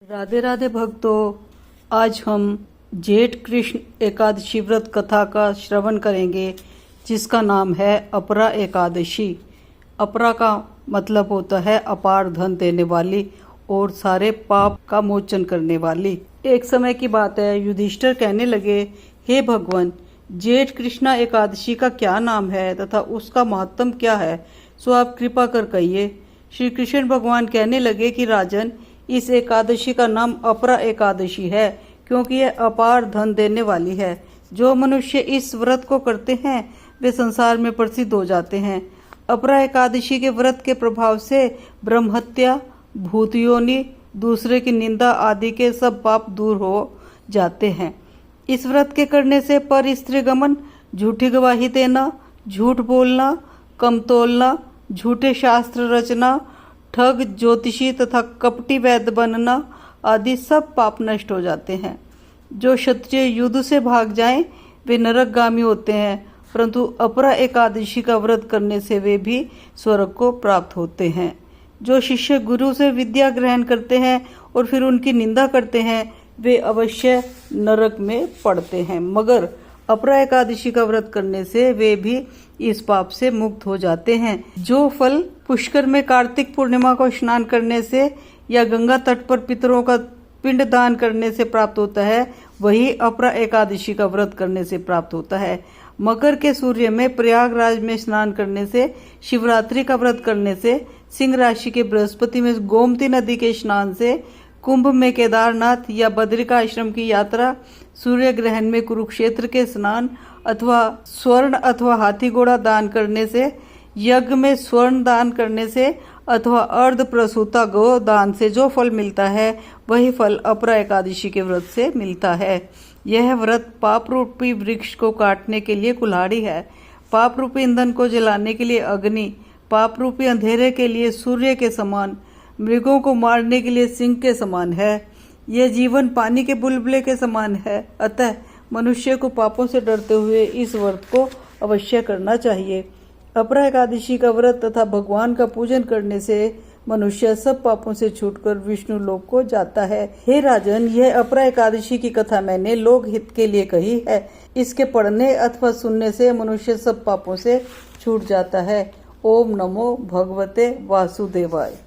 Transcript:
राधे राधे भक्तों, आज हम जेठ कृष्ण एकादशी व्रत कथा का श्रवण करेंगे जिसका नाम है अपरा एकादशी। अपरा का मतलब होता है अपार धन देने वाली और सारे पाप का मोचन करने वाली। एक समय की बात है, युधिष्ठिर कहने लगे, हे भगवान, जेठ कृष्णा एकादशी का क्या नाम है तथा उसका महत्व क्या है, सो आप कृपा कर कहिए। श्री कृष्ण भगवान कहने लगे कि राजन, इस एकादशी का नाम अपरा एकादशी है क्योंकि यह अपार धन देने वाली है। जो मनुष्य इस व्रत को करते हैं वे संसार में प्रसिद्ध हो जाते हैं। अपरा एकादशी के व्रत के प्रभाव से ब्रह्महत्या, भूतयोनि, दूसरे की निंदा आदि के सब पाप दूर हो जाते हैं। इस व्रत के करने से पर स्त्री गमन, झूठी गवाही देना, झूठ बोलना, कम तोलना, झूठे शास्त्र रचना, ठग, ज्योतिषी तथा कपटी वैद्य बनना आदि सब पाप नष्ट हो जाते हैं। जो क्षत्रिय युद्ध से भाग जाएं वे नरकगामी होते हैं, परंतु अपरा एकादशी का व्रत करने से वे भी स्वर्ग को प्राप्त होते हैं। जो शिष्य गुरु से विद्या ग्रहण करते हैं और फिर उनकी निंदा करते हैं वे अवश्य नरक में पड़ते हैं, मगर अपरा एकादशी का व्रत करने से वे भी इस पाप से मुक्त हो जाते हैं। जो फल पुष्कर में कार्तिक पूर्णिमा को स्नान करने से या गंगा तट पर पितरों का पिंड दान करने से प्राप्त होता है, वही अपरा एकादशी का व्रत करने से प्राप्त होता है। मकर के सूर्य में प्रयागराज में स्नान करने से, शिवरात्रि का व्रत करने से, सिंह राशि के बृहस्पति में गोमती नदी के स्नान से, कुंभ में केदारनाथ या बद्रिका आश्रम की यात्रा, सूर्य ग्रहण में कुरुक्षेत्र के स्नान अथवा स्वर्ण अथवा हाथी घोड़ा दान करने से, यज्ञ में स्वर्ण दान करने से अथवा अर्ध प्रसूता गौ दान से जो फल मिलता है वही फल अपरा एकादशी के व्रत से मिलता है। यह व्रत पाप रूपी वृक्ष को काटने के लिए कुल्हाड़ी है, पाप रूपी ईंधन को जलाने के लिए अग्नि, पाप रूपी अंधेरे के लिए सूर्य के समान, मृगों को मारने के लिए सिंह के समान है। यह जीवन पानी के बुलबुले के समान है। अतः मनुष्य को पापों से डरते हुए इस व्रत को अवश्य करना चाहिए। अपरा एकादशी का व्रत तथा भगवान का पूजन करने से मनुष्य सब पापों से छूटकर विष्णु लोक को जाता है। हे राजन, यह अपरा एकादशी की कथा मैंने लोक हित के लिए कही है। इसके पढ़ने अथवा सुनने से मनुष्य सब पापों से छूट जाता है। ओम नमो भगवते वासुदेवाय।